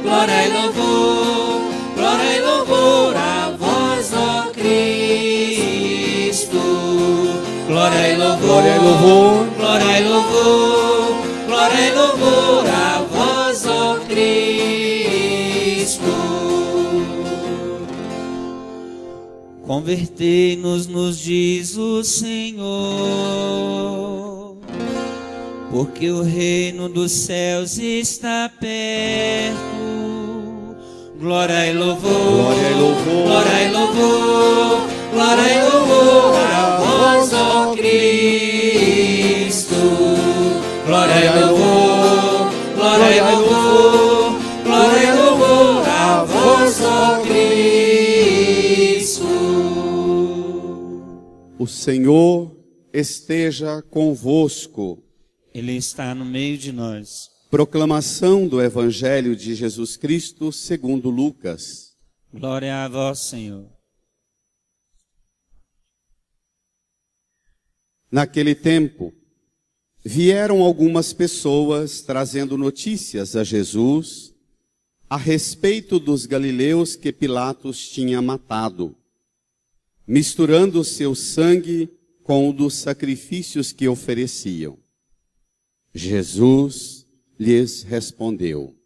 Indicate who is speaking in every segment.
Speaker 1: glória e louvor, glória e louvor a vós, ó Cristo. Glória e louvor,
Speaker 2: glória e louvor,
Speaker 1: glória e louvor, glória e louvor a vós, ó Cristo. Convertei-nos, nos diz o Senhor, porque o reino dos céus está perto. Glória e louvor,
Speaker 2: glória e louvor,
Speaker 1: glória e louvor, glória e louvor a vós, ó Cristo. Glória e louvor, glória e louvor, glória e louvor a vós, ó Cristo.
Speaker 2: O Senhor esteja convosco.
Speaker 1: Ele está no meio de nós.
Speaker 2: Proclamação do Evangelho de Jesus Cristo segundo Lucas.
Speaker 1: Glória a vós, Senhor.
Speaker 2: Naquele tempo, vieram algumas pessoas trazendo notícias a Jesus a respeito dos galileus que Pilatos tinha matado, misturando seu sangue com o dos sacrifícios que ofereciam. Jesus lhes respondeu: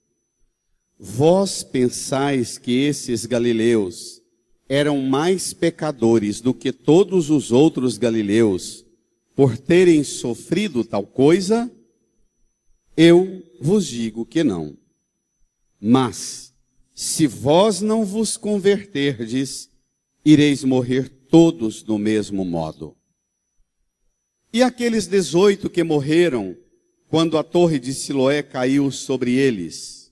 Speaker 2: vós pensais que esses galileus eram mais pecadores do que todos os outros galileus por terem sofrido tal coisa? Eu vos digo que não. Mas, se vós não vos converterdes, ireis morrer todos do mesmo modo. E aqueles 18 que morreram quando a torre de Siloé caiu sobre eles,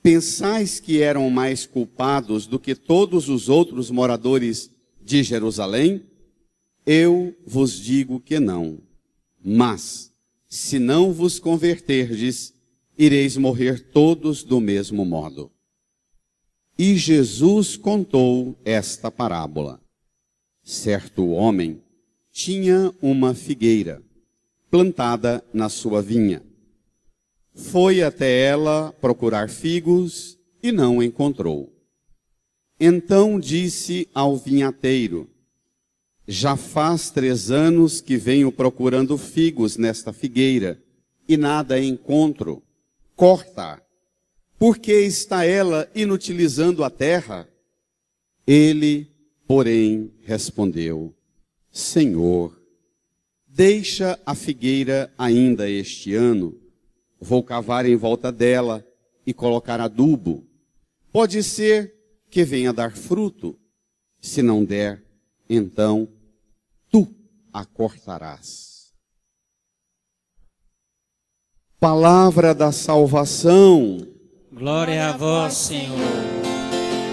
Speaker 2: pensais que eram mais culpados do que todos os outros moradores de Jerusalém? Eu vos digo que não. Mas, se não vos converterdes, ireis morrer todos do mesmo modo. E Jesus contou esta parábola. Certo homem tinha uma figueira plantada na sua vinha. Foi até ela procurar figos e não encontrou. Então disse ao vinhateiro: já faz 3 anos que venho procurando figos nesta figueira e nada encontro. Corta, porque está ela inutilizando a terra? Ele, porém, respondeu: Senhor, deixa a figueira ainda este ano. Vou cavar em volta dela e colocar adubo. Pode ser que venha dar fruto. Se não der, então tu a cortarás. Palavra da salvação.
Speaker 1: Glória a vós, Senhor.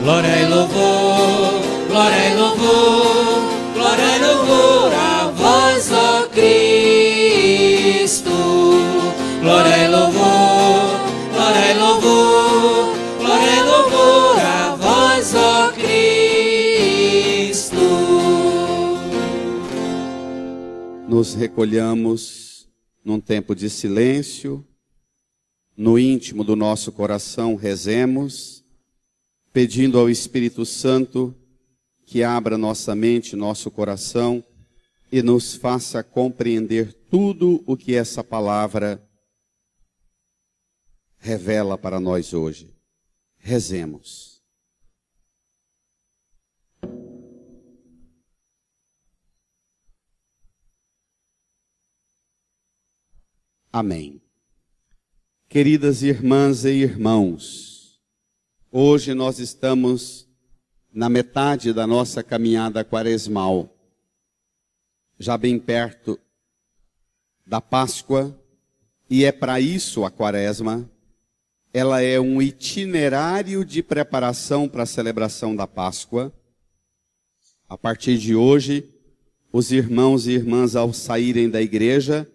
Speaker 1: Glória e louvor, glória e louvor, glória e louvor a vós, ó Cristo. Glória e louvor, glória e louvor, glória e louvor a vós, ó Cristo.
Speaker 2: Nos recolhamos num tempo de silêncio, no íntimo do nosso coração rezemos, pedindo ao Espírito Santo que abra nossa mente, nosso coração e nos faça compreender tudo o que essa palavra revela para nós hoje. Rezemos. Amém. Queridas irmãs e irmãos, hoje nós estamos na metade da nossa caminhada quaresmal, já bem perto da Páscoa, e é para isso a Quaresma. Ela é um itinerário de preparação para a celebração da Páscoa. A partir de hoje, os irmãos e irmãs, ao saírem da igreja,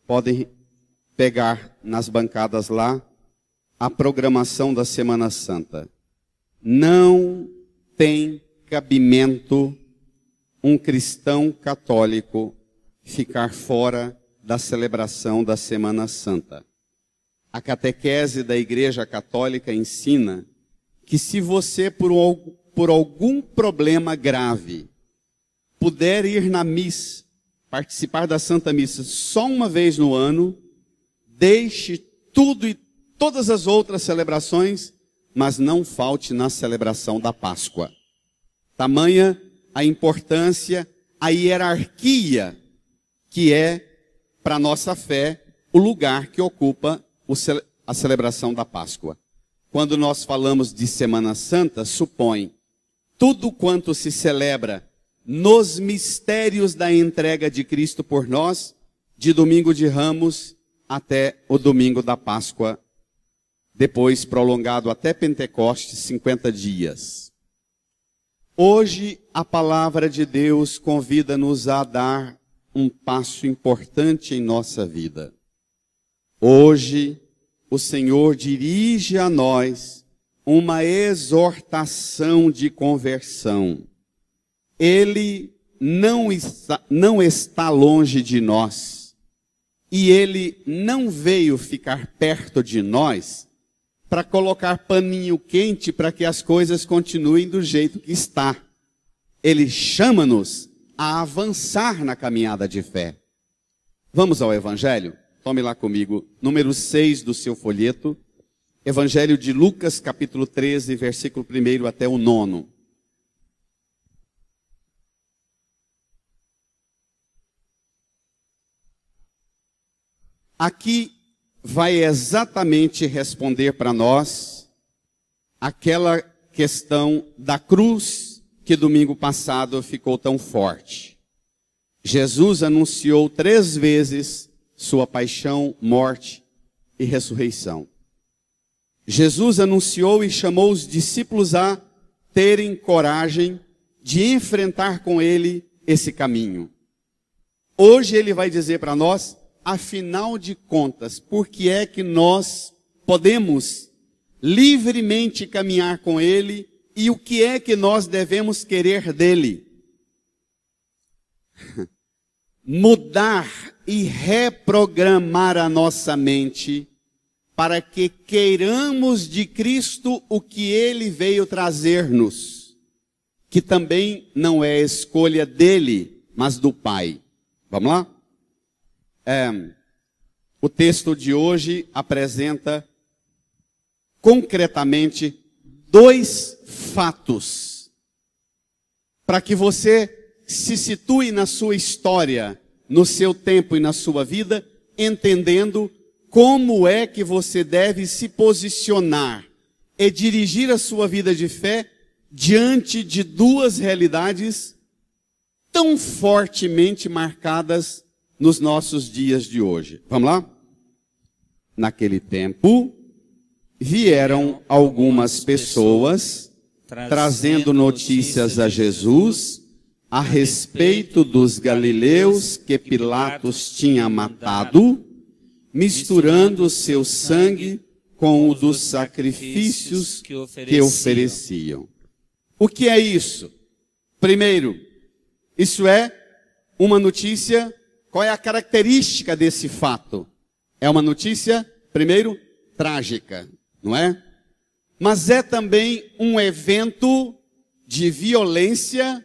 Speaker 2: podem pegar nas bancadas lá a programação da Semana Santa. Não tem cabimento um cristão católico ficar fora da celebração da Semana Santa. a catequese da Igreja Católica ensina que se você, por algum problema grave, puder ir na missa, participar da Santa Missa só uma vez no ano, deixe tudo e todas as outras celebrações, mas não falte na celebração da Páscoa. Tamanha a importância, a hierarquia que é, para a nossa fé, o lugar que ocupa a celebração da Páscoa. Quando nós falamos de Semana Santa, supõe tudo quanto se celebra nos mistérios da entrega de Cristo por nós, de domingo de Ramos até o domingo da Páscoa, depois prolongado até Pentecostes, 50 dias. Hoje, a palavra de Deus convida-nos a dar um passo importante em nossa vida. Hoje, o Senhor dirige a nós uma exortação de conversão. Ele não está longe de nós. E Ele não veio ficar perto de nós para colocar paninho quente para que as coisas continuem do jeito que está. Ele chama-nos a avançar na caminhada de fé. Vamos ao Evangelho? Tome lá comigo, número 6 do seu folheto. Evangelho de Lucas, capítulo 13, versículo 1 até o 9. Aqui vai exatamente responder para nós aquela questão da cruz que domingo passado ficou tão forte. Jesus anunciou 3 vezes sua paixão, morte e ressurreição. Jesus anunciou e chamou os discípulos a terem coragem de enfrentar com ele esse caminho. Hoje ele vai dizer para nós, afinal de contas, por que é que nós podemos livremente caminhar com ele e o que é que nós devemos querer dele? Mudar e reprogramar a nossa mente para que queiramos de Cristo o que ele veio trazer-nos, que também não é escolha dele, mas do Pai. Vamos lá? O texto de hoje apresenta concretamente 2 fatos para que você se situe na sua história, no seu tempo e na sua vida, entendendo como é que você deve se posicionar e dirigir a sua vida de fé diante de 2 realidades tão fortemente marcadas nos nossos dias de hoje. Vamos lá? Naquele tempo, vieram algumas pessoas trazendo notícias a Jesus a respeito dos galileus que Pilatos tinha matado, misturando seu sangue com o dos sacrifícios que ofereciam. O que é isso? Primeiro, isso é uma notícia. Qual é a característica desse fato? É uma notícia, primeiro, trágica, não é? Mas é também um evento de violência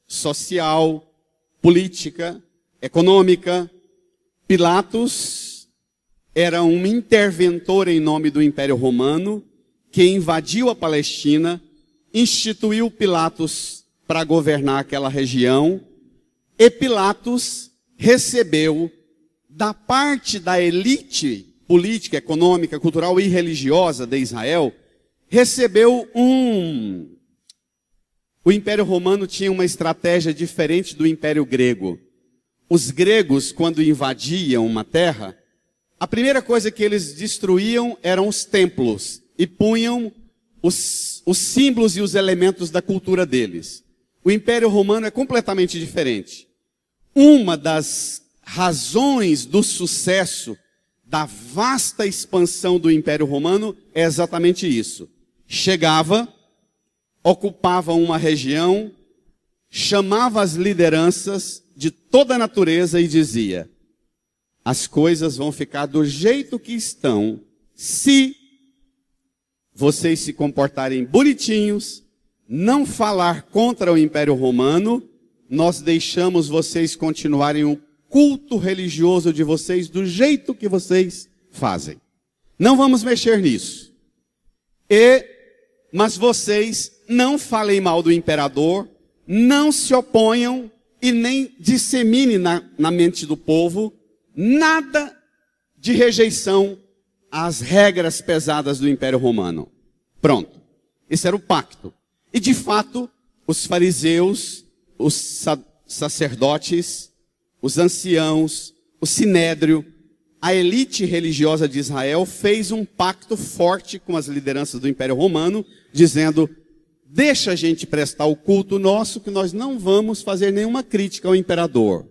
Speaker 2: social, política, econômica. Pilatos era um interventor em nome do Império Romano que invadiu a Palestina, instituiu Pilatos para governar aquela região. E Pilatos recebeu da parte da elite política, econômica, cultural e religiosa de Israel, recebeu O Império Romano tinha uma estratégia diferente do Império Grego. Os gregos, quando invadiam uma terra, a primeira coisa que eles destruíam eram os templos e punham os símbolos e os elementos da cultura deles. O Império Romano é completamente diferente. Uma das razões do sucesso da vasta expansão do Império Romano é exatamente isso. Chegava, ocupava uma região, chamava as lideranças de toda a natureza e dizia: as coisas vão ficar do jeito que estão se vocês se comportarem bonitinhos, não falar contra o Império Romano, nós deixamos vocês continuarem o culto religioso de vocês do jeito que vocês fazem. Não vamos mexer nisso. Mas vocês não falem mal do imperador, não se oponham e nem disseminem na mente do povo nada de rejeição às regras pesadas do Império Romano. Pronto. Esse era o pacto. E de fato, os fariseus, os sacerdotes, os anciãos, o sinédrio, a elite religiosa de Israel fez um pacto forte com as lideranças do Império Romano, dizendo: deixa a gente prestar o culto nosso, que nós não vamos fazer nenhuma crítica ao imperador.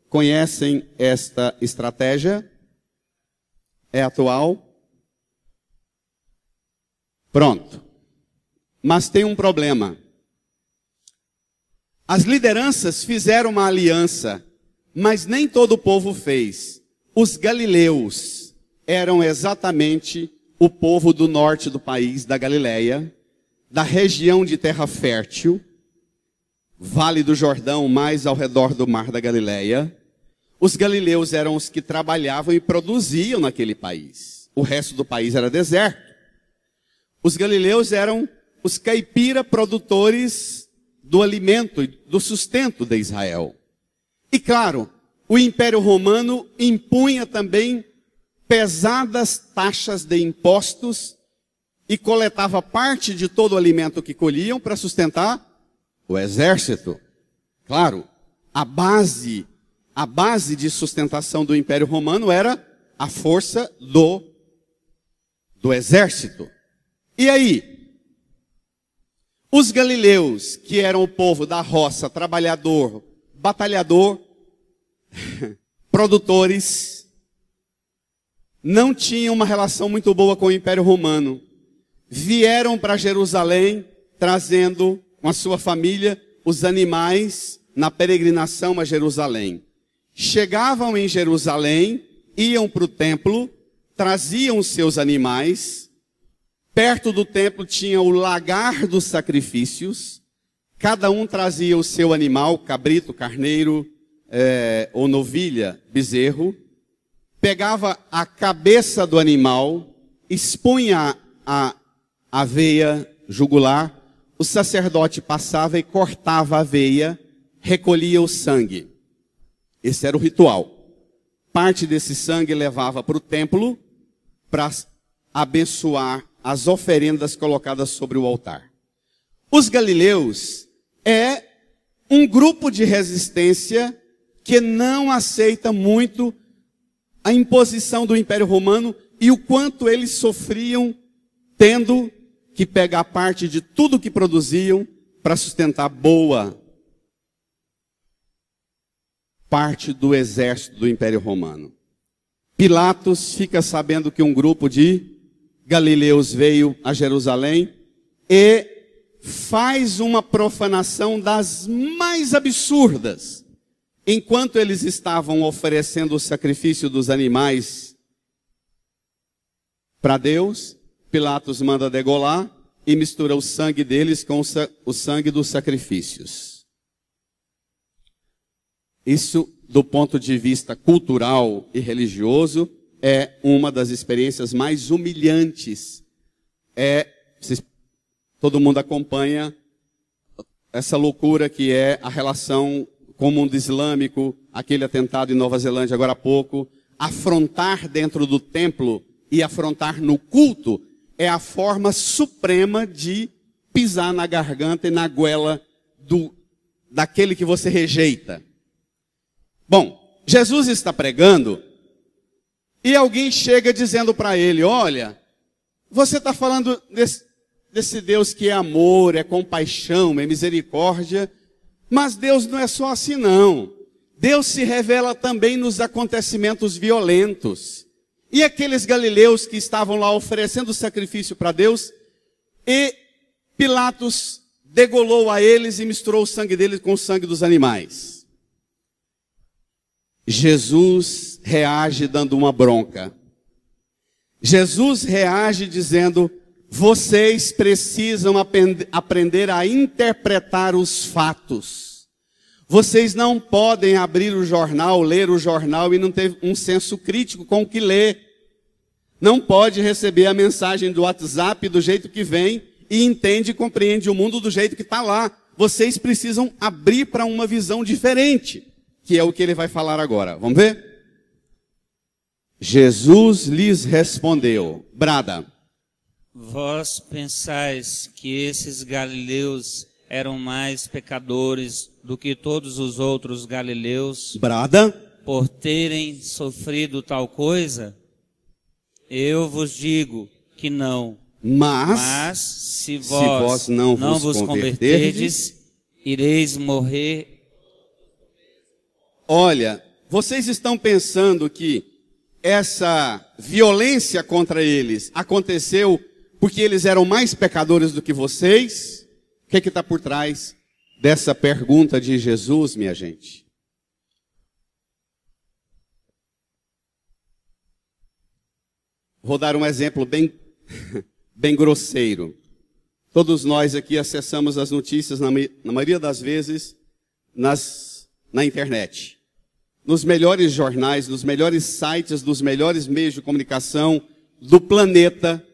Speaker 2: Conhecem esta estratégia? É atual? Pronto. Mas tem um problema. As lideranças fizeram uma aliança, mas nem todo o povo fez. Os galileus eram exatamente o povo do norte do país, da Galileia, da região de terra fértil, Vale do Jordão, mais ao redor do mar da Galileia. Os galileus eram os que trabalhavam e produziam naquele país. O resto do país era deserto. Os galileus eram os caipira produtores do alimento e do sustento de Israel. E claro, o Império Romano impunha também pesadas taxas de impostos e coletava parte de todo o alimento que colhiam para sustentar o exército. Claro, a base de sustentação do Império Romano era a força do exército. E aí, os galileus, que eram o povo da roça, trabalhador, batalhador, produtores, não tinham uma relação muito boa com o Império Romano. Vieram para Jerusalém, trazendo com a sua família os animais na peregrinação a Jerusalém. Chegavam em Jerusalém, iam para o templo, traziam os seus animais. Perto do templo tinha o lagar dos sacrifícios. Cada um trazia o seu animal, cabrito, carneiro, ou novilha, bezerro. Pegava a cabeça do animal, expunha a veia jugular. O sacerdote passava e cortava a veia, recolhia o sangue. Esse era o ritual. Parte desse sangue levava para o templo para abençoar as oferendas colocadas sobre o altar. Os galileus é um grupo de resistência que não aceita muito a imposição do Império Romano e o quanto eles sofriam tendo que pegar parte de tudo que produziam para sustentar boa parte do exército do Império Romano. Pilatos fica sabendo que um grupo de galileus veio a Jerusalém e faz uma profanação das mais absurdas. Enquanto eles estavam oferecendo o sacrifício dos animais para Deus, Pilatos manda degolar e mistura o sangue deles com o sangue dos sacrifícios. Isso, do ponto de vista cultural e religioso, é uma das experiências mais humilhantes. Todo mundo acompanha essa loucura que é a relação com o mundo islâmico, aquele atentado em Nova Zelândia agora há pouco. Afrontar dentro do templo e afrontar no culto é a forma suprema de pisar na garganta e na goela daquele que você rejeita. Bom, Jesus está pregando e alguém chega dizendo para ele: olha, você está falando desse Deus que é amor, é compaixão, é misericórdia, mas Deus não é só assim não. Deus se revela também nos acontecimentos violentos. E aqueles galileus que estavam lá oferecendo sacrifício para Deus, e Pilatos degolou a eles e misturou o sangue deles com o sangue dos animais. Jesus reage dando uma bronca. Jesus reage dizendo: vocês precisam aprender a interpretar os fatos. Vocês não podem abrir o jornal, ler o jornal e não ter um senso crítico com o que lê. Não pode receber a mensagem do WhatsApp do jeito que vem e entende e compreende o mundo do jeito que está lá. Vocês precisam abrir para uma visão diferente, que é o que ele vai falar agora. Vamos ver? Jesus lhes respondeu, brada.
Speaker 1: Vós pensais que esses galileus eram mais pecadores do que todos os outros galileus,
Speaker 2: brada,
Speaker 1: por terem sofrido tal coisa? Eu vos digo que não. Mas se vós não vos converterdes, ireis morrer.
Speaker 2: Olha, vocês estão pensando que essa violência contra eles aconteceu porque eles eram mais pecadores do que vocês? O que está por trás dessa pergunta de Jesus, minha gente? Vou dar um exemplo bem grosseiro. Todos nós aqui acessamos as notícias, na maioria das vezes, na internet. Nos melhores jornais, nos melhores sites, dos melhores meios de comunicação do planeta,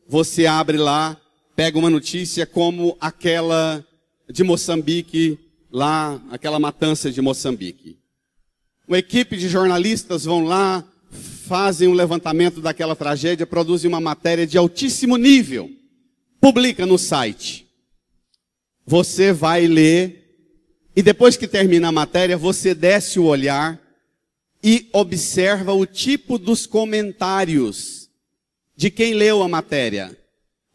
Speaker 2: você abre lá, pega uma notícia como aquela de Moçambique, lá, aquela matança de Moçambique. Uma equipe de jornalistas vão lá, fazem um levantamento daquela tragédia, produzem uma matéria de altíssimo nível, publica no site. Você vai ler, e depois que termina a matéria, você desce o olhar e observa o tipo dos comentários de quem leu a matéria.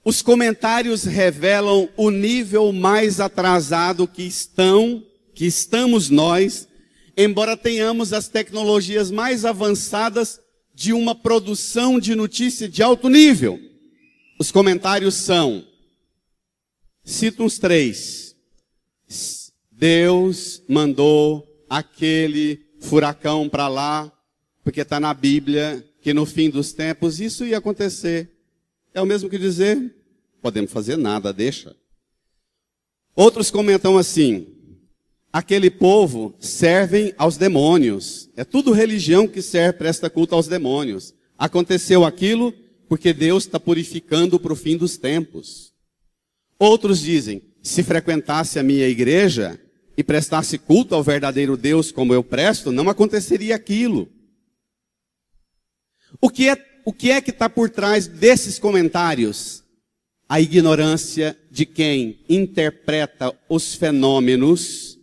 Speaker 2: Os comentários revelam o nível mais atrasado que estamos nós, embora tenhamos as tecnologias mais avançadas de uma produção de notícia de alto nível. Os comentários são, cito uns 3. Deus mandou aquele furacão para lá, porque está na Bíblia que no fim dos tempos isso ia acontecer. É o mesmo que dizer, podemos fazer nada, deixa. Outros comentam assim, aquele povo servem aos demônios. É tudo religião que serve, presta culto aos demônios. Aconteceu aquilo porque Deus está purificando para o fim dos tempos. Outros dizem, se frequentasse a minha igreja e prestasse culto ao verdadeiro Deus como eu presto, não aconteceria aquilo. O que é que está por trás desses comentários? A ignorância de quem interpreta os fenômenos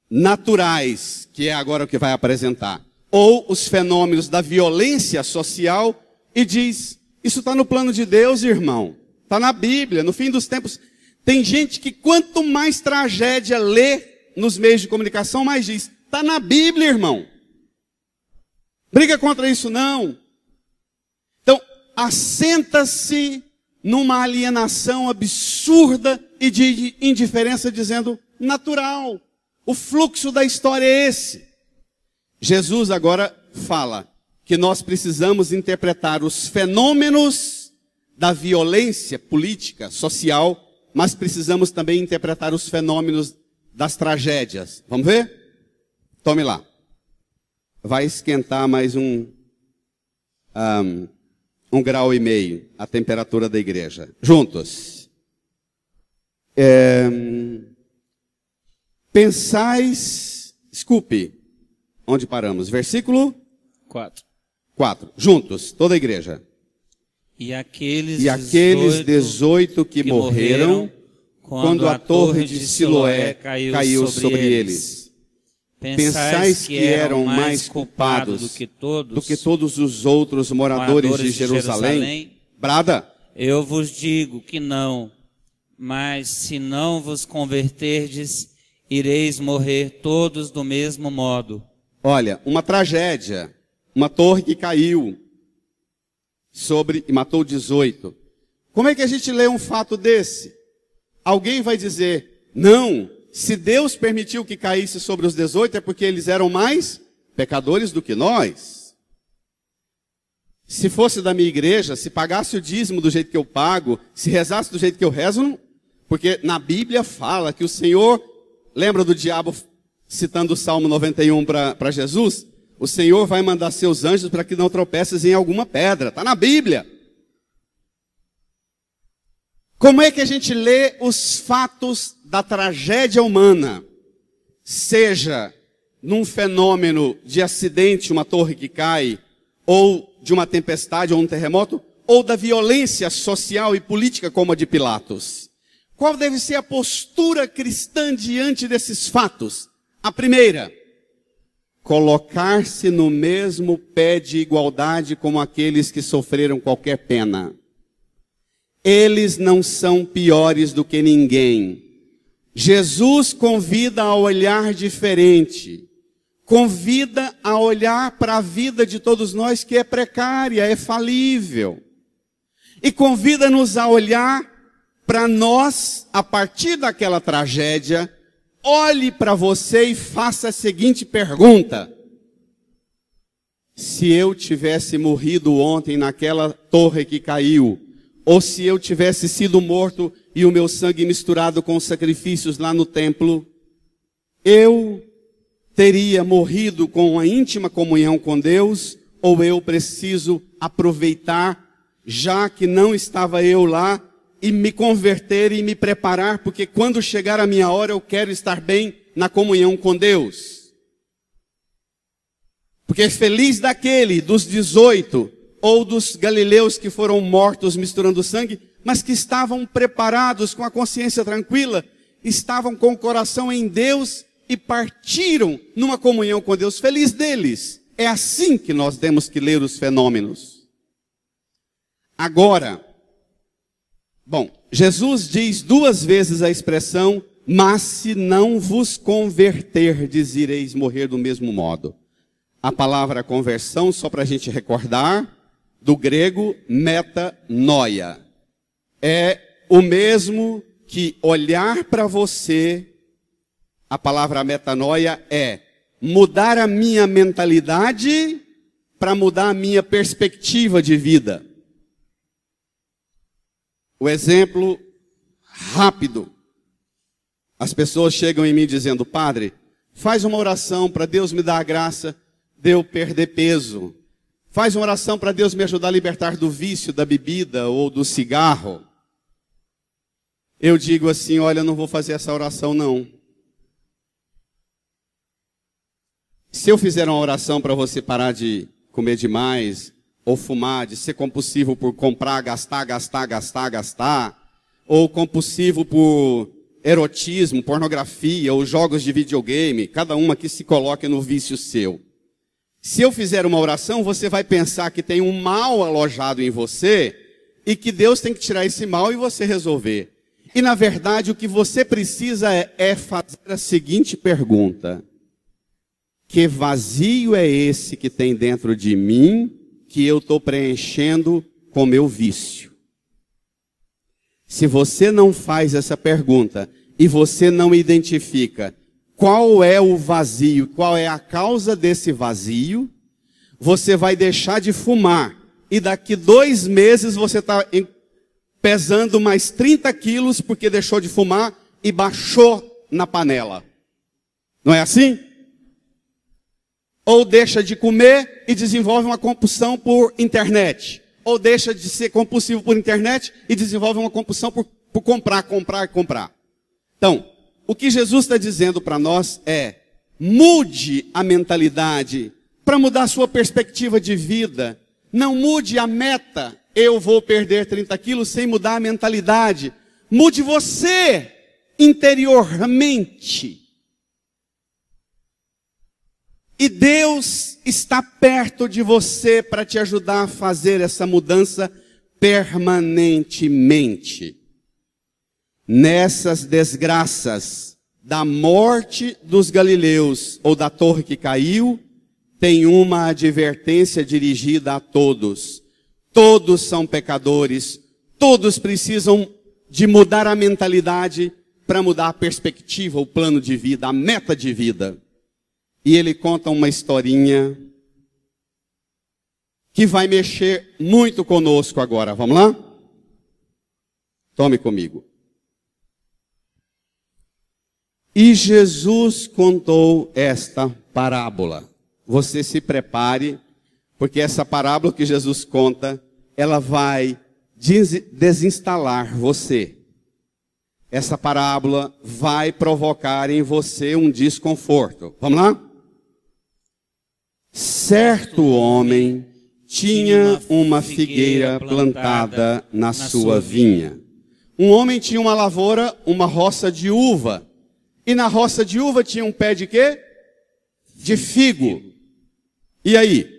Speaker 2: naturais, que é agora o que vai apresentar, ou os fenômenos da violência social, e diz, isso está no plano de Deus, irmão. Está na Bíblia, no fim dos tempos. Tem gente que quanto mais tragédia lê nos meios de comunicação, mais diz, está na Bíblia, irmão. Briga contra isso não. Então, assenta-se numa alienação absurda e de indiferença, dizendo, natural. O fluxo da história é esse. Jesus agora fala que nós precisamos interpretar os fenômenos da violência política, social, mas precisamos também interpretar os fenômenos das tragédias. Vamos ver? Tome lá. Vai esquentar mais um grau e meio a temperatura da igreja. Juntos. Pensais, desculpe, onde paramos? Versículo
Speaker 1: 4.
Speaker 2: Juntos, toda a igreja.
Speaker 1: E aqueles
Speaker 2: 18 que morreram quando a torre de Siloé caiu sobre eles. Pensais que eram mais culpados do que todos os outros moradores de Jerusalém? Brada.
Speaker 1: Eu vos digo que não, mas se não vos converterdes, ireis morrer todos do mesmo modo.
Speaker 2: Olha, uma tragédia, uma torre que caiu e matou 18. Como é que a gente lê um fato desse? Alguém vai dizer, não, se Deus permitiu que caísse sobre os 18 é porque eles eram mais pecadores do que nós. Se fosse da minha igreja, se pagasse o dízimo do jeito que eu pago, se rezasse do jeito que eu rezo, não, porque na Bíblia fala que o Senhor, lembra do diabo citando o Salmo 91 para Jesus? O Senhor vai mandar seus anjos para que não tropeces em alguma pedra. Está na Bíblia. Como é que a gente lê os fatos da tragédia humana? Seja num fenômeno de acidente, uma torre que cai, ou de uma tempestade ou um terremoto, ou da violência social e política como a de Pilatos. Qual deve ser a postura cristã diante desses fatos? A primeira, colocar-se no mesmo pé de igualdade como aqueles que sofreram qualquer pena. Eles não são piores do que ninguém. Jesus convida a olhar diferente. Convida a olhar para a vida de todos nós que é precária, é falível. E convida-nos a olhar para nós, a partir daquela tragédia. Olhe para você e faça a seguinte pergunta: se eu tivesse morrido ontem naquela torre que caiu, ou se eu tivesse sido morto e o meu sangue misturado com os sacrifícios lá no templo, eu teria morrido com uma íntima comunhão com Deus, ou eu preciso aproveitar, já que não estava eu lá, e me converter e me preparar, porque quando chegar a minha hora eu quero estar bem na comunhão com Deus. Porque feliz daquele, dos 18, ou dos galileus que foram mortos misturando sangue, mas que estavam preparados, com a consciência tranquila, estavam com o coração em Deus e partiram numa comunhão com Deus. Feliz deles. É assim que nós temos que ler os fenômenos. Agora, Jesus diz 2 vezes a expressão, mas se não vos converterdes, ireis morrer do mesmo modo. A palavra conversão, só para a gente recordar, do grego metanoia. É o mesmo que olhar para você, a palavra metanoia é mudar a minha mentalidade para mudar a minha perspectiva de vida. O exemplo rápido. As pessoas chegam em mim dizendo: padre, faz uma oração para Deus me dar a graça de eu perder peso. Faz uma oração para Deus me ajudar a libertar do vício, da bebida ou do cigarro. Eu digo assim: olha, eu não vou fazer essa oração não. Se eu fizer uma oração para você parar de comer demais, ou fumar, de ser compulsivo por comprar, gastar, ou compulsivo por erotismo, pornografia, ou jogos de videogame, cada uma que se coloque no vício seu. Se eu fizer uma oração, você vai pensar que tem um mal alojado em você, e que Deus tem que tirar esse mal e você resolver. E na verdade o que você precisa é fazer a seguinte pergunta: que vazio é esse que tem dentro de mim, que eu estou preenchendo com meu vício? Se você não faz essa pergunta e você não identifica qual é o vazio, qual é a causa desse vazio, você vai deixar de fumar e daqui 2 meses você está pesando mais 30 quilos porque deixou de fumar e baixou na panela. Não é assim? Ou deixa de comer e desenvolve uma compulsão por internet. Ou deixa de ser compulsivo por internet e desenvolve uma compulsão por comprar. Então, o que Jesus está dizendo para nós é: mude a mentalidade para mudar a sua perspectiva de vida. Não mude a meta, eu vou perder 30 quilos, sem mudar a mentalidade. Mude você interiormente. E Deus está perto de você para te ajudar a fazer essa mudança permanentemente. Nessas desgraças da morte dos galileus ou da torre que caiu, tem uma advertência dirigida a todos. Todos são pecadores, todos precisam de mudar a mentalidade para mudar a perspectiva, o plano de vida, a meta de vida. e ele conta uma historinha que vai mexer muito conosco agora. Vamos lá? Tome comigo. E Jesus contou esta parábola. Você se prepare, porque essa parábola que Jesus conta, ela vai desinstalar você. Essa parábola vai provocar em você um desconforto. Vamos lá? Certo homem tinha uma figueira plantada na sua vinha. Um homem tinha uma lavoura, uma roça de uva. E na roça de uva tinha um pé de quê? De figo. E aí?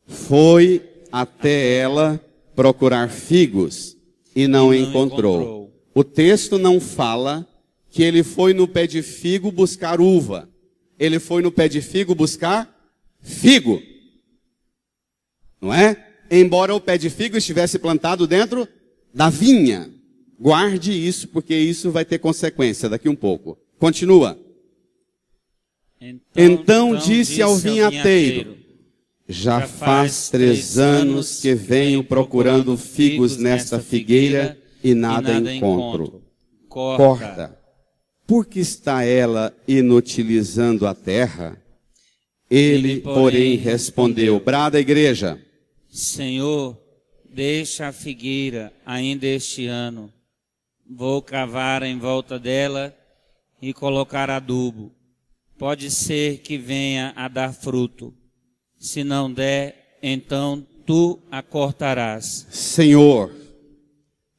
Speaker 2: Foi até ela procurar figos e não encontrou. O texto não fala que ele foi no pé de figo buscar uva. Ele foi no pé de figo buscar figo. Não é? Embora o pé de figo estivesse plantado dentro da vinha. Guarde isso, porque isso vai ter consequência daqui um pouco. Continua. Então disse ao vinhateiro: já faz 3 anos que venho procurando figos nesta figueira e nada encontro. Corta. Por que está ela inutilizando a terra? Ele, porém, respondeu: brada, igreja.
Speaker 1: Senhor, deixa a figueira ainda este ano. Vou cavar em volta dela e colocar adubo. Pode ser que venha a dar fruto. Se não der, então tu a cortarás.
Speaker 2: Senhor,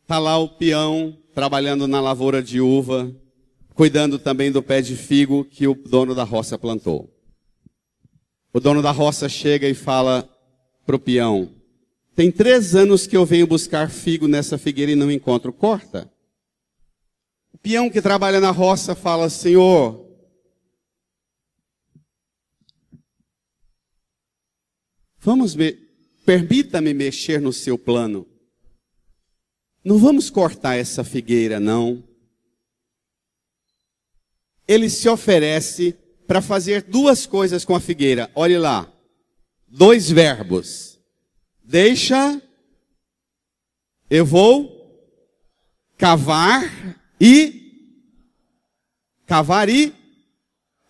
Speaker 2: está lá o peão trabalhando na lavoura de uva, cuidando também do pé de figo que o dono da roça plantou. O dono da roça chega e fala para o peão: tem 3 anos que eu venho buscar figo nessa figueira e não encontro. Corta. O peão que trabalha na roça fala: Senhor, permita-me mexer no seu plano. Não vamos cortar essa figueira, não. Ele se oferece para fazer 2 coisas com a figueira. Olhe lá. 2 verbos. Deixa, eu vou cavar e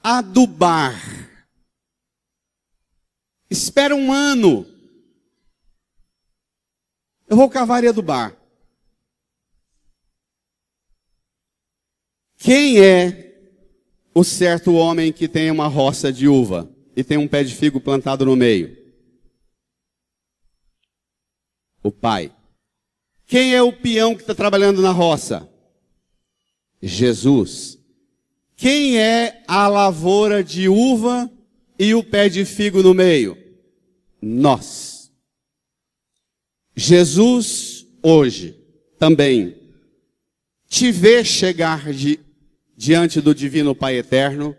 Speaker 2: adubar. Espera 1 ano. Eu vou cavar e adubar. Quem é o certo homem que tem uma roça de uva e tem um pé de figo plantado no meio? O pai. Quem é o peão que está trabalhando na roça? Jesus. Quem é a lavoura de uva e o pé de figo no meio? Nós. Jesus hoje também te vê chegar diante do Divino Pai Eterno,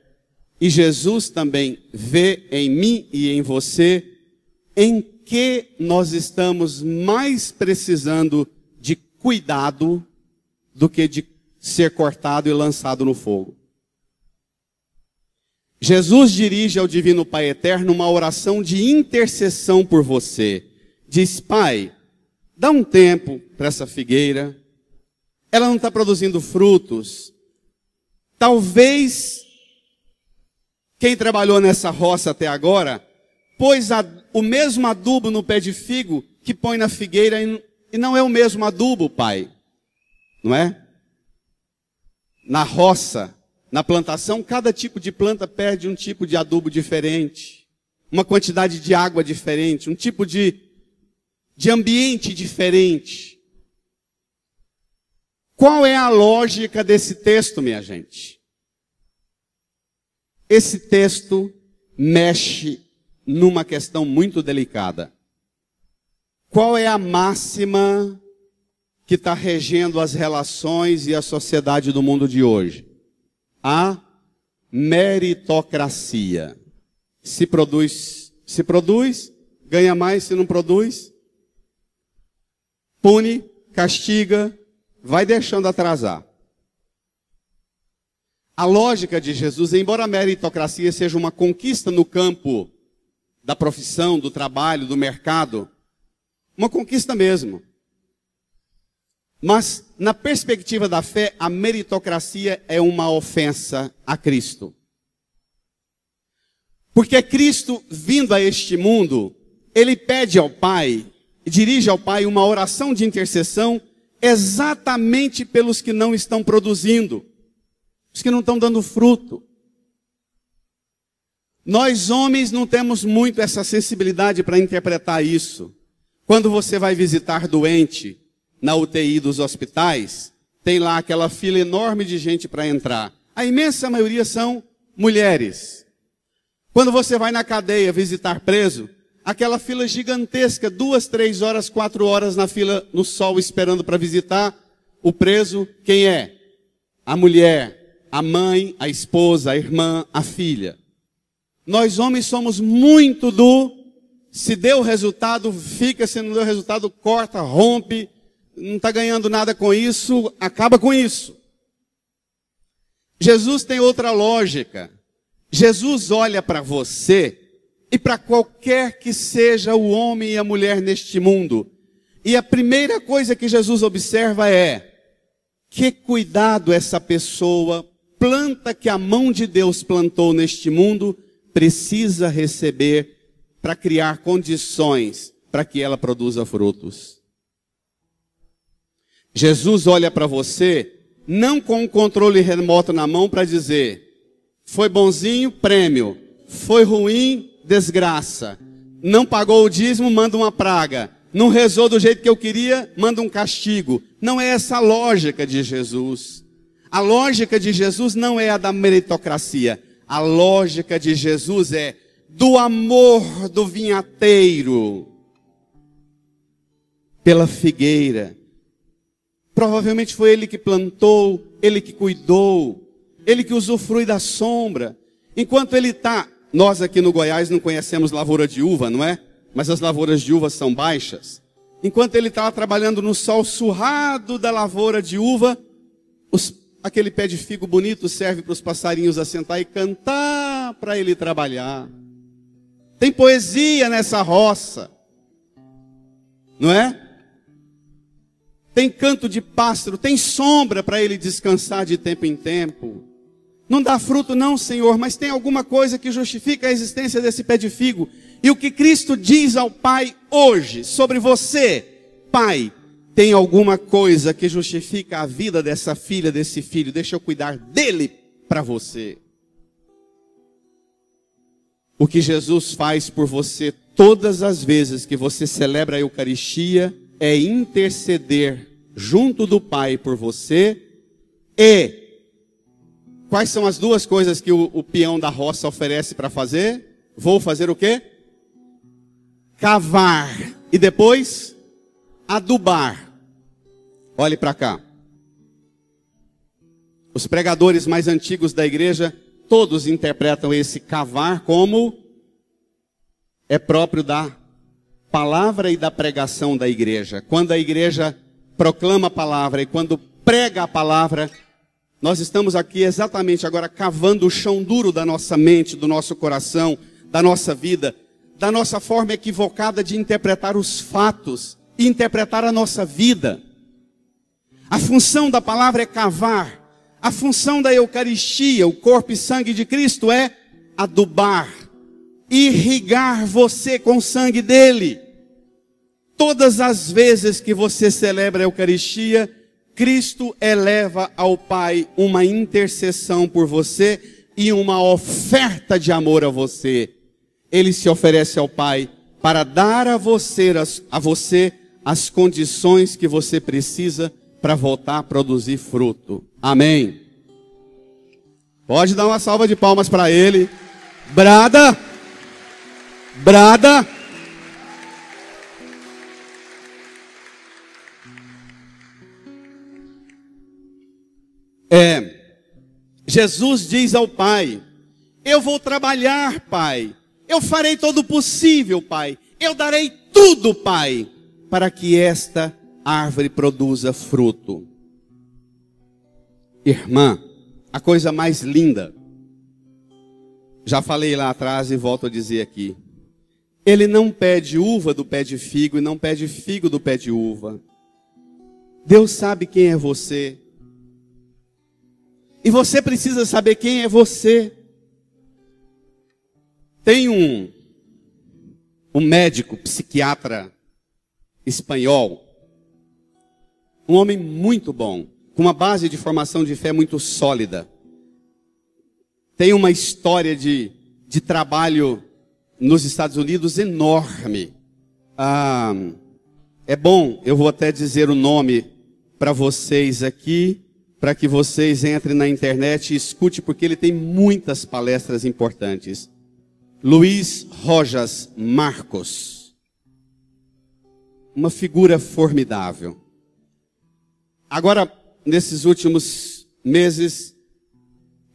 Speaker 2: e Jesus também vê em mim e em você em que nós estamos mais precisando de cuidado do que de ser cortado e lançado no fogo. Jesus dirige ao Divino Pai Eterno uma oração de intercessão por você. Diz: Pai, dá um tempo para essa figueira, ela não está produzindo frutos. Talvez quem trabalhou nessa roça até agora pôs o mesmo adubo no pé de figo que põe na figueira e não é o mesmo adubo, pai. Não é? Na roça, na plantação, cada tipo de planta pede um tipo de adubo diferente, uma quantidade de água diferente, um tipo de ambiente diferente. Qual é a lógica desse texto, minha gente? Esse texto mexe numa questão muito delicada. Qual é a máxima que está regendo as relações e a sociedade do mundo de hoje? A meritocracia. Se produz, ganha mais. Se não produz, pune, castiga, vai deixando atrasar. A lógica de Jesus, embora a meritocracia seja uma conquista no campo da profissão, do trabalho, do mercado, uma conquista mesmo. Mas, na perspectiva da fé, a meritocracia é uma ofensa a Cristo. Porque Cristo, vindo a este mundo, ele pede ao Pai, dirige ao Pai uma oração de intercessão exatamente pelos que não estão produzindo, os que não estão dando fruto. Nós homens não temos muito essa sensibilidade para interpretar isso. Quando você vai visitar doente na UTI dos hospitais, tem lá aquela fila enorme de gente para entrar. A imensa maioria são mulheres. Quando você vai na cadeia visitar preso, aquela fila gigantesca, 2, 3 horas, 4 horas na fila no sol esperando para visitar o preso, quem é? A mulher, a mãe, a esposa, a irmã, a filha. Nós homens somos muito se deu resultado, fica, se não deu resultado, corta, rompe, não está ganhando nada com isso, acaba com isso. Jesus tem outra lógica. Jesus olha para você e para qualquer que seja o homem e a mulher neste mundo. E a primeira coisa que Jesus observa é: que cuidado essa pessoa, planta que a mão de Deus plantou neste mundo, precisa receber para criar condições para que ela produza frutos. Jesus olha para você não com um controle remoto na mão para dizer: foi bonzinho, prêmio, foi ruim, desgraça, não pagou o dízimo, manda uma praga, não rezou do jeito que eu queria, manda um castigo. Não é essa a lógica de Jesus. A lógica de Jesus não é a da meritocracia. A lógica de Jesus é do amor do vinhateiro pela figueira. Provavelmente foi ele que plantou, ele que cuidou, ele que usufrui da sombra. Enquanto ele está... Nós aqui no Goiás não conhecemos lavoura de uva, não é? Mas as lavouras de uva são baixas. Enquanto ele estava trabalhando no sol surrado da lavoura de uva, aquele pé de figo bonito serve para os passarinhos assentar e cantar para ele trabalhar. Tem poesia nessa roça, não é? Tem canto de pássaro, tem sombra para ele descansar de tempo em tempo. Não dá fruto não, Senhor, mas tem alguma coisa que justifica a existência desse pé de figo. E o que Cristo diz ao Pai hoje sobre você: Pai, tem alguma coisa que justifica a vida dessa filha, desse filho, deixa eu cuidar dele para você. O que Jesus faz por você todas as vezes que você celebra a Eucaristia é interceder junto do Pai por você. E quais são as duas coisas que o peão da roça oferece para fazer? Vou fazer o quê? Cavar. E depois adubar. Olhe para cá. Os pregadores mais antigos da igreja, todos interpretam esse cavar como é próprio da palavra e da pregação da igreja. Quando a igreja proclama a palavra e quando prega a palavra, nós estamos aqui exatamente agora cavando o chão duro da nossa mente, do nosso coração, da nossa vida, da nossa forma equivocada de interpretar os fatos e interpretar a nossa vida. A função da palavra é cavar. A função da Eucaristia, o corpo e sangue de Cristo, é adubar, irrigar você com o sangue dele. Todas as vezes que você celebra a Eucaristia, Cristo eleva ao Pai uma intercessão por você e uma oferta de amor a você. Ele se oferece ao Pai para dar a você as condições que você precisa para voltar a produzir fruto. Amém. Pode dar uma salva de palmas para ele. Brada. Brada. Jesus diz ao Pai: eu vou trabalhar, Pai. Eu farei todo o possível, Pai. Eu darei tudo, Pai, para que esta árvore produza fruto. Irmã, a coisa mais linda. Já falei lá atrás e volto a dizer aqui. Ele não pede uva do pé de figo e não pede figo do pé de uva. Deus sabe quem é você. E você precisa saber quem é você. Tem um médico, psiquiatra espanhol, um homem muito bom, com uma base de formação de fé muito sólida. Tem uma história de trabalho nos Estados Unidos enorme. É bom, eu vou até dizer o nome para vocês aqui, para que vocês entrem na internet e escute, porque ele tem muitas palestras importantes. Luiz Rojas Marcos. Uma figura formidável. Agora, nesses últimos meses,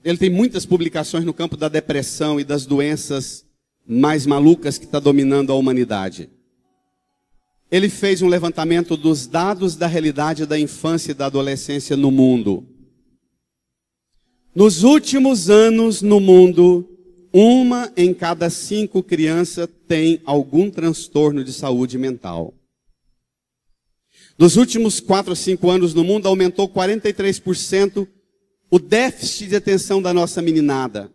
Speaker 2: ele tem muitas publicações no campo da depressão e das doenças mais malucas que está dominando a humanidade. Ele fez um levantamento dos dados da realidade da infância e da adolescência no mundo. Nos últimos anos no mundo, 1 em cada 5 crianças tem algum transtorno de saúde mental. Nos últimos 4 ou 5 anos no mundo, aumentou 43% o déficit de atenção da nossa meninada.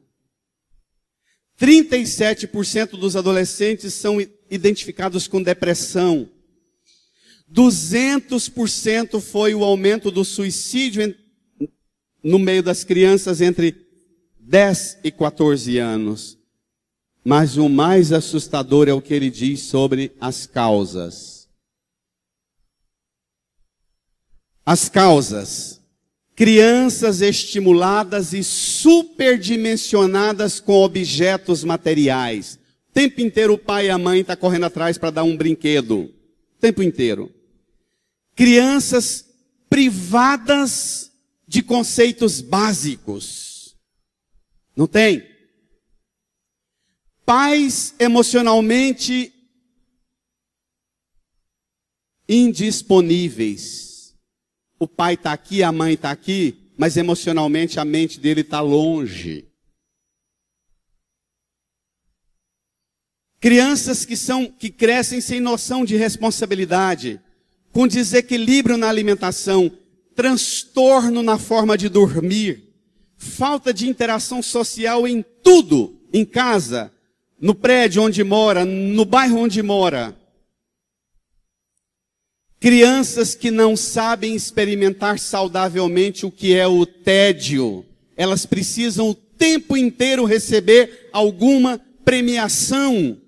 Speaker 2: 37% dos adolescentes são identificados com depressão. 200% foi o aumento do suicídio no meio das crianças entre 10 e 14 anos. Mas o mais assustador é o que ele diz sobre as causas. As causas. Crianças estimuladas e superdimensionadas com objetos materiais. O tempo inteiro o pai e a mãe estão correndo atrás para dar um brinquedo. O tempo inteiro. Crianças privadas de conceitos básicos. Não tem? Pais emocionalmente indisponíveis. O pai está aqui, a mãe está aqui, mas emocionalmente a mente dele está longe. Crianças que crescem sem noção de responsabilidade, com desequilíbrio na alimentação, transtorno na forma de dormir, falta de interação social em tudo, em casa, no prédio onde mora, no bairro onde mora. Crianças que não sabem experimentar saudavelmente o que é o tédio. Elas precisam o tempo inteiro receber alguma premiação.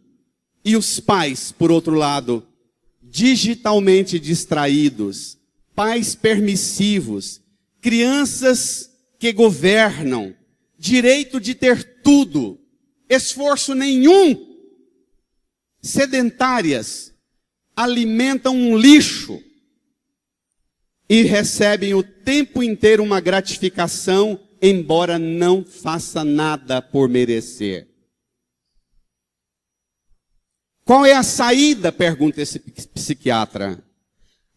Speaker 2: E os pais, por outro lado, digitalmente distraídos, pais permissivos, crianças que governam, direito de ter tudo, esforço nenhum, sedentárias, alimentam um lixo e recebem o tempo inteiro uma gratificação, embora não faça nada por merecer. Qual é a saída? Pergunta esse psiquiatra.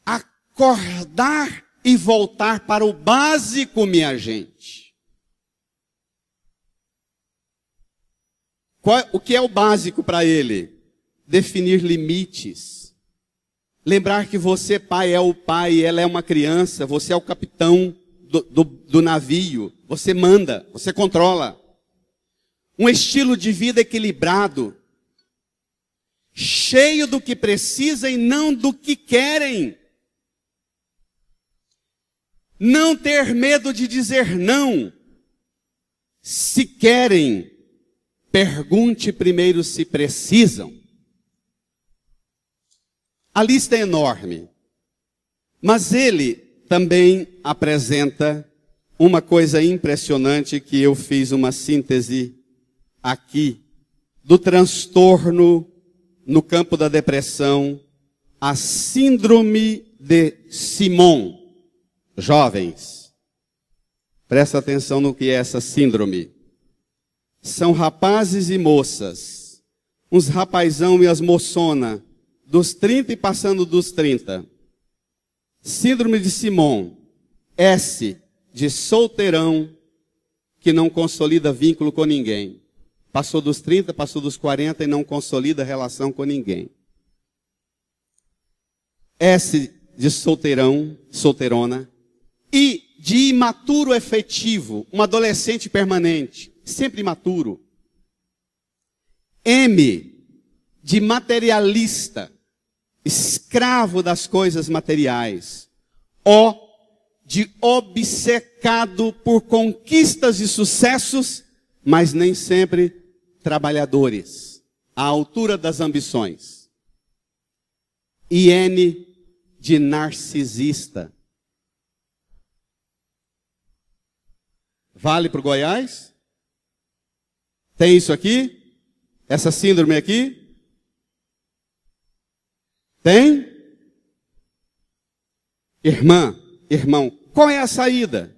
Speaker 2: Acordar e voltar para o básico, minha gente. O que é o básico para ele? Definir limites. Lembrar que você, pai, é o pai, ela é uma criança, você é o capitão do navio, você manda, você controla. Um estilo de vida equilibrado, cheio do que precisa e não do que querem. Não ter medo de dizer não. Se querem, pergunte primeiro se precisam. A lista é enorme, mas ele também apresenta uma coisa impressionante que eu fiz uma síntese aqui, do transtorno no campo da depressão, a síndrome de Simon. Jovens, presta atenção no que é essa síndrome. São rapazes e moças, uns rapazão e as moçona, dos 30 e passando dos 30. Síndrome de Simon. S de solteirão, que não consolida vínculo com ninguém. Passou dos 30, passou dos 40 e não consolida relação com ninguém. S de solteirão, solteirona. I de imaturo efetivo, um adolescente permanente, sempre imaturo. M de materialista, escravo das coisas materiais. O de obcecado por conquistas e sucessos, mas nem sempre trabalhadores, à altura das ambições. E N de narcisista. Vale para o Goiás? Tem isso aqui? Essa síndrome aqui? Tem? Irmã, irmão, qual é a saída?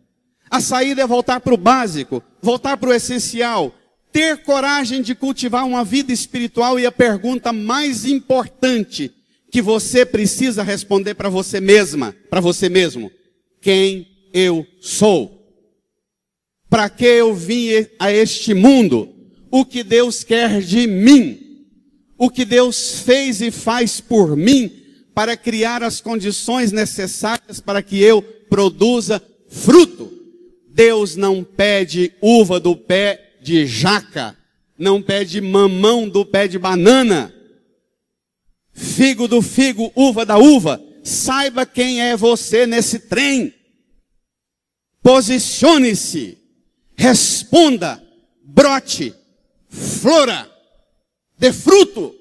Speaker 2: A saída é voltar para o básico, voltar para o essencial, ter coragem de cultivar uma vida espiritual. E a pergunta mais importante que você precisa responder para você mesma, para você mesmo: quem eu sou? Para que eu vim a este mundo? O que Deus quer de mim? O que Deus fez e faz por mim para criar as condições necessárias para que eu produza fruto? Deus não pede uva do pé de jaca, não pede mamão do pé de banana, figo do figo, uva da uva. Saiba quem é você nesse trem. Posicione-se. Responda, brote, flora, dê fruto.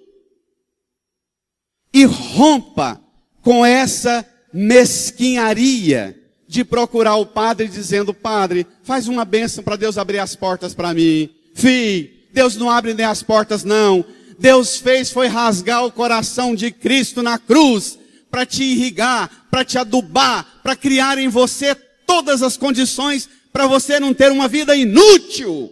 Speaker 2: E rompa com essa mesquinharia de procurar o padre dizendo: padre, faz uma bênção para Deus abrir as portas para mim. Filho, Deus não abre nem as portas não. Deus foi rasgar o coração de Cristo na cruz para te irrigar, para te adubar, para criar em você todas as condições para você não ter uma vida inútil.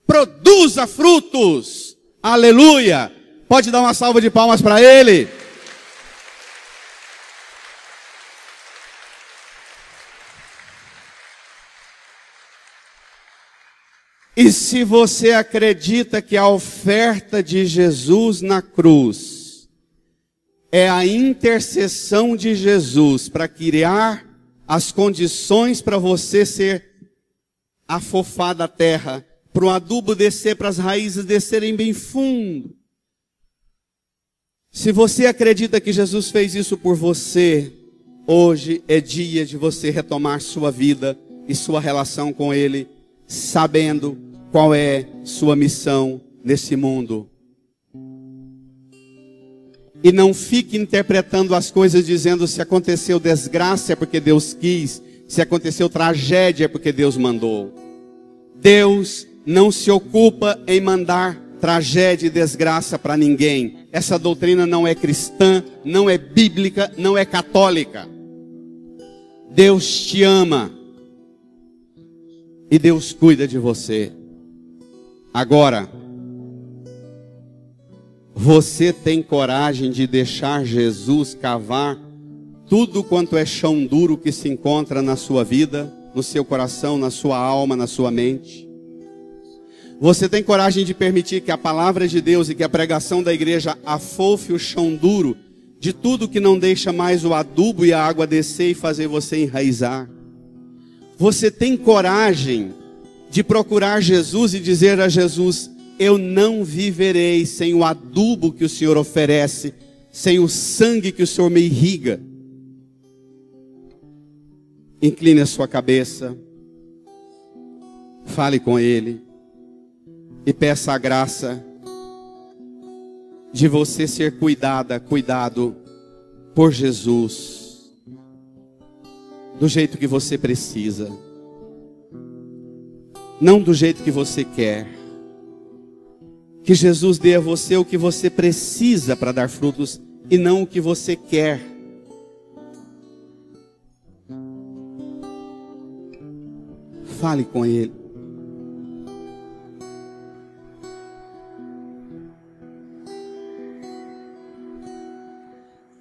Speaker 2: Produza frutos. Aleluia. Pode dar uma salva de palmas para Ele. E se você acredita que a oferta de Jesus na cruz é a intercessão de Jesus para criar as condições para você ser afofado à terra, para o adubo descer, para as raízes descerem bem fundo. Se você acredita que Jesus fez isso por você, hoje é dia de você retomar sua vida e sua relação com Ele, sabendo qual é sua missão nesse mundo. E não fique interpretando as coisas dizendo: se aconteceu desgraça é porque Deus quis, se aconteceu tragédia é porque Deus mandou. Deus não se ocupa em mandar tragédia e desgraça para ninguém. Essa doutrina não é cristã, não é bíblica, não é católica. Deus te ama e Deus cuida de você. Agora, você tem coragem de deixar Jesus cavar tudo quanto é chão duro que se encontra na sua vida, no seu coração, na sua alma, na sua mente? Você tem coragem de permitir que a palavra de Deus e que a pregação da igreja afofe o chão duro de tudo que não deixa mais o adubo e a água descer e fazer você enraizar? Você tem coragem de procurar Jesus e dizer a Jesus: eu não viverei sem o adubo que o Senhor oferece, sem o sangue que o Senhor me irriga? Incline a sua cabeça, fale com Ele e peça a graça de você ser cuidado por Jesus, do jeito que você precisa, não do jeito que você quer. Que Jesus dê a você o que você precisa para dar frutos e não o que você quer. Fale com Ele.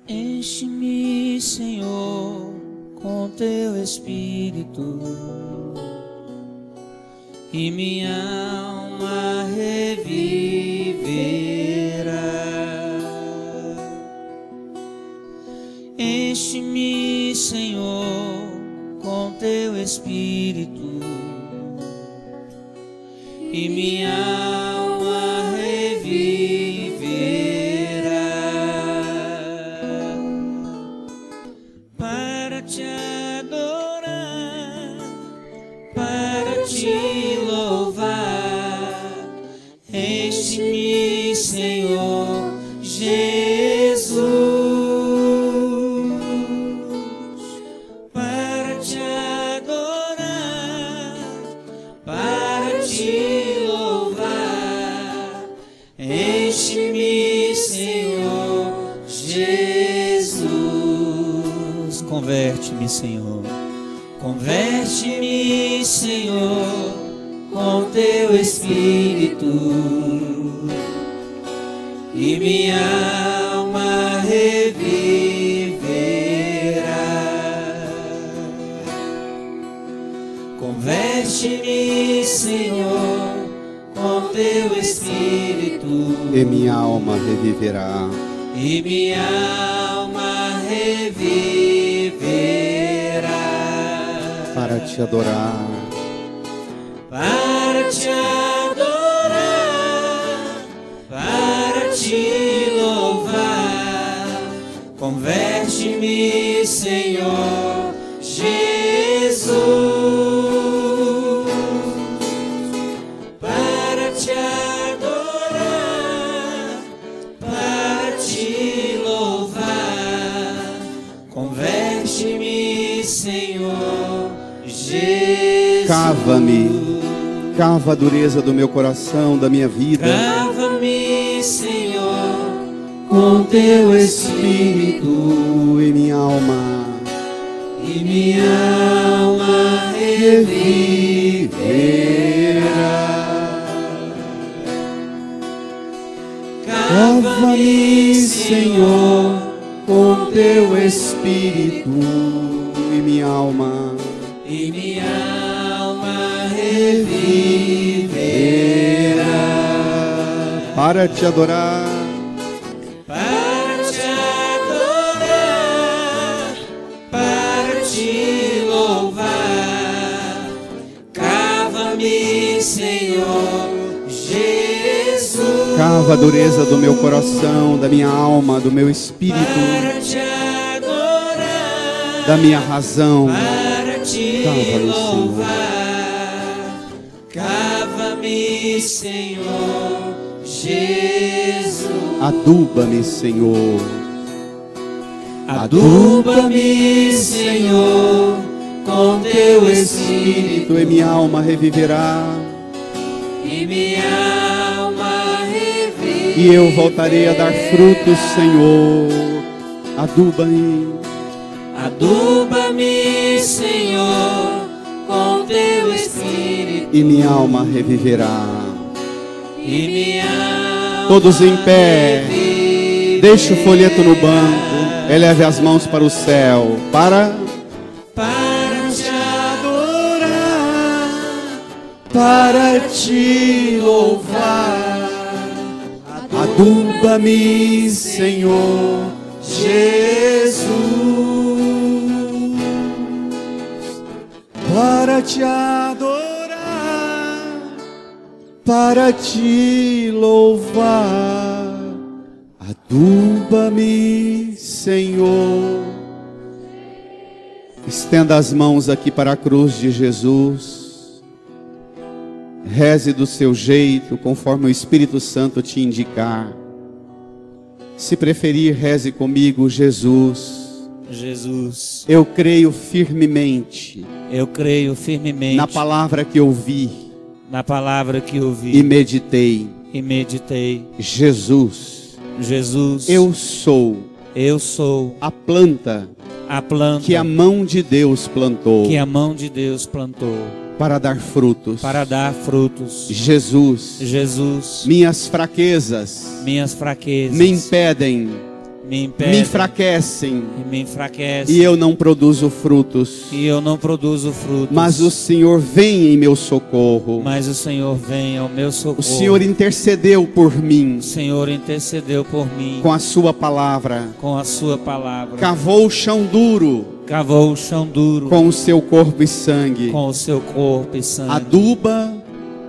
Speaker 1: Enche-me, Senhor, com teu Espírito. e minha alma reviverá. Enche-me, Senhor, com teu Espírito, e minha alma reviverá, para te adorar, para te louvar. Enche-me, Senhor Jesus, para te adorar, para te louvar. Enche-me, Senhor Jesus. Converte-me, Senhor. Converte-me, Senhor, com teu Espírito, e minha alma reviverá. Converte-me, Senhor, com teu Espírito,
Speaker 2: E minha alma reviverá.
Speaker 1: e minha alma reviverá,
Speaker 2: Para te adorar,
Speaker 1: para te adorar, para te louvar. Converte-me, Senhor Jesus, para te adorar, para te louvar. Converte-me, Senhor Jesus.
Speaker 2: cava a dureza do meu coração, da minha vida.
Speaker 1: Cava-me, Senhor, com teu Espírito,
Speaker 2: E minha alma
Speaker 1: e minha alma reviverá.
Speaker 2: Cava-me, Senhor, com teu Espírito, e minha alma
Speaker 1: E minha alma reviverá,
Speaker 2: para te adorar,
Speaker 1: para te adorar, para te louvar. Cava-me, Senhor Jesus,
Speaker 2: cava a dureza do meu coração, da minha alma, do meu espírito,
Speaker 1: para te adorar,
Speaker 2: da minha razão.
Speaker 1: para te
Speaker 2: Cava-me,
Speaker 1: louvar. Cava-me, Senhor Jesus.
Speaker 2: Aduba-me, Senhor.
Speaker 1: Aduba-me, Senhor, com teu Espírito,
Speaker 2: E minha alma reviverá,
Speaker 1: e minha alma reviverá.
Speaker 2: e eu voltarei a dar frutos, Senhor. Aduba-me,
Speaker 1: Aduba-me, Senhor, com teu Espírito,
Speaker 2: e minha alma reviverá.
Speaker 1: e minha alma
Speaker 2: Todos em pé,
Speaker 1: reviverá.
Speaker 2: deixe o folheto no banco, eleve as mãos para o céu, para
Speaker 1: te adorar,
Speaker 2: para te louvar. Aduba-me, Senhor Jesus, para te adorar, para te louvar. Aduba-me, Senhor. Estenda as mãos aqui para a cruz de Jesus. Reze do seu jeito, conforme o Espírito Santo te indicar. Se preferir, reze comigo, Jesus.
Speaker 1: Jesus,
Speaker 2: Eu creio firmemente
Speaker 1: eu creio firmemente
Speaker 2: na palavra que ouvi
Speaker 1: na palavra que ouvi
Speaker 2: e meditei.
Speaker 1: e meditei.
Speaker 2: Jesus,
Speaker 1: Jesus,
Speaker 2: eu sou
Speaker 1: sou
Speaker 2: a planta
Speaker 1: a planta
Speaker 2: que a mão de Deus plantou
Speaker 1: que a mão de Deus plantou
Speaker 2: para dar frutos.
Speaker 1: para dar frutos.
Speaker 2: Jesus,
Speaker 1: Jesus,
Speaker 2: minhas fraquezas
Speaker 1: minhas fraquezas
Speaker 2: me impedem
Speaker 1: me impedem,
Speaker 2: me enfraquecem,
Speaker 1: e me enfraquecem,
Speaker 2: e eu não produzo frutos.
Speaker 1: e eu não produzo frutos.
Speaker 2: Mas o Senhor vem em meu socorro.
Speaker 1: Mas o Senhor vem ao meu socorro.
Speaker 2: O Senhor intercedeu por mim
Speaker 1: O Senhor intercedeu por mim
Speaker 2: com a sua palavra.
Speaker 1: com a sua palavra.
Speaker 2: Cavou o chão duro
Speaker 1: Cavou o chão duro
Speaker 2: com o seu corpo e sangue.
Speaker 1: com o seu corpo e sangue.
Speaker 2: Aduba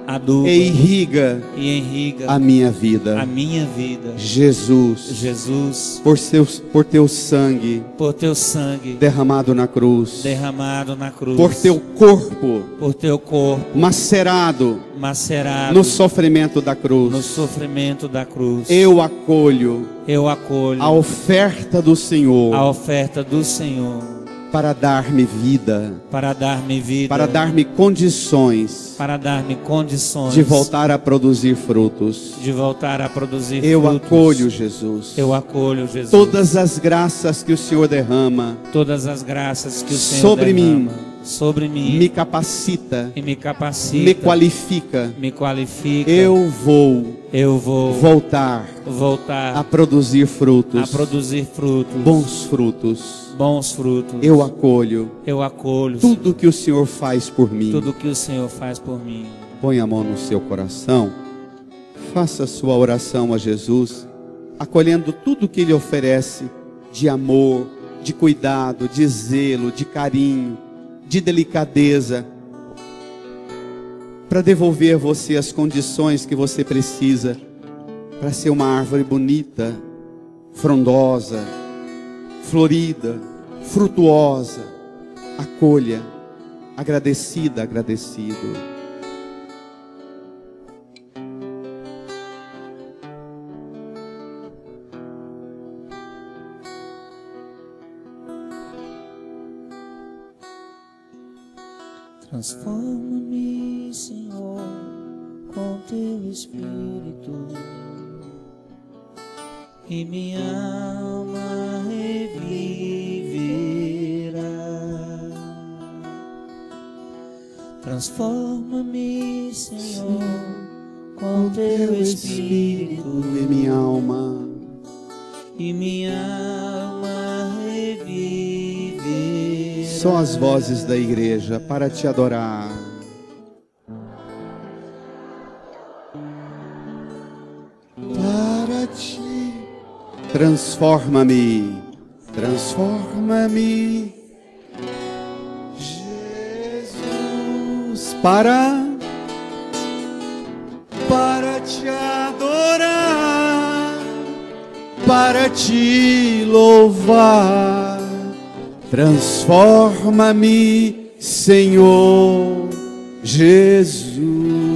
Speaker 1: Aduba
Speaker 2: e irriga
Speaker 1: e irriga
Speaker 2: a minha vida.
Speaker 1: a minha vida.
Speaker 2: Jesus,
Speaker 1: Jesus,
Speaker 2: por teu sangue
Speaker 1: por teu sangue
Speaker 2: derramado na cruz,
Speaker 1: derramado na cruz,
Speaker 2: por teu corpo
Speaker 1: por teu corpo
Speaker 2: macerado
Speaker 1: macerado
Speaker 2: no sofrimento da
Speaker 1: no
Speaker 2: cruz,
Speaker 1: sofrimento da cruz,
Speaker 2: eu acolho
Speaker 1: acolho
Speaker 2: a oferta do Senhor
Speaker 1: a oferta do Senhor
Speaker 2: para dar-me vida,
Speaker 1: para dar-me vida,
Speaker 2: para dar-me condições
Speaker 1: para dar-me condições
Speaker 2: de voltar a produzir frutos.
Speaker 1: de voltar a produzir
Speaker 2: Eu
Speaker 1: frutos.
Speaker 2: acolho, Jesus,
Speaker 1: Eu acolho, Jesus,
Speaker 2: todas as graças que o Senhor derrama
Speaker 1: todas as graças que o Senhor
Speaker 2: sobre mim,
Speaker 1: sobre mim,
Speaker 2: me capacita,
Speaker 1: e me capacita,
Speaker 2: me qualifica.
Speaker 1: me qualifica.
Speaker 2: Eu vou voltar
Speaker 1: voltar
Speaker 2: a produzir frutos,
Speaker 1: a produzir frutos,
Speaker 2: bons frutos.
Speaker 1: bons frutos.
Speaker 2: Eu acolho
Speaker 1: Tudo
Speaker 2: tudo que o Senhor faz por mim.
Speaker 1: que o Senhor faz por mim.
Speaker 2: Põe a mão no seu coração, faça a sua oração a Jesus, acolhendo tudo que Ele oferece de amor, de cuidado, de zelo, de carinho, de delicadeza, para devolver a você as condições que você precisa para ser uma árvore bonita, frondosa, florida, frutuosa. Acolha, agradecida, agradecido.
Speaker 1: Transforma-me, Senhor, com teu Espírito, e minha alma reviverá. Transforma-me, Senhor, com teu Espírito,
Speaker 2: e minha alma,
Speaker 1: e minha alma reviverá.
Speaker 2: só as vozes da igreja para te adorar. Para ti. Transforma-me, transforma-me, Jesus, para te adorar, para te louvar. Transforma-me, Senhor Jesus.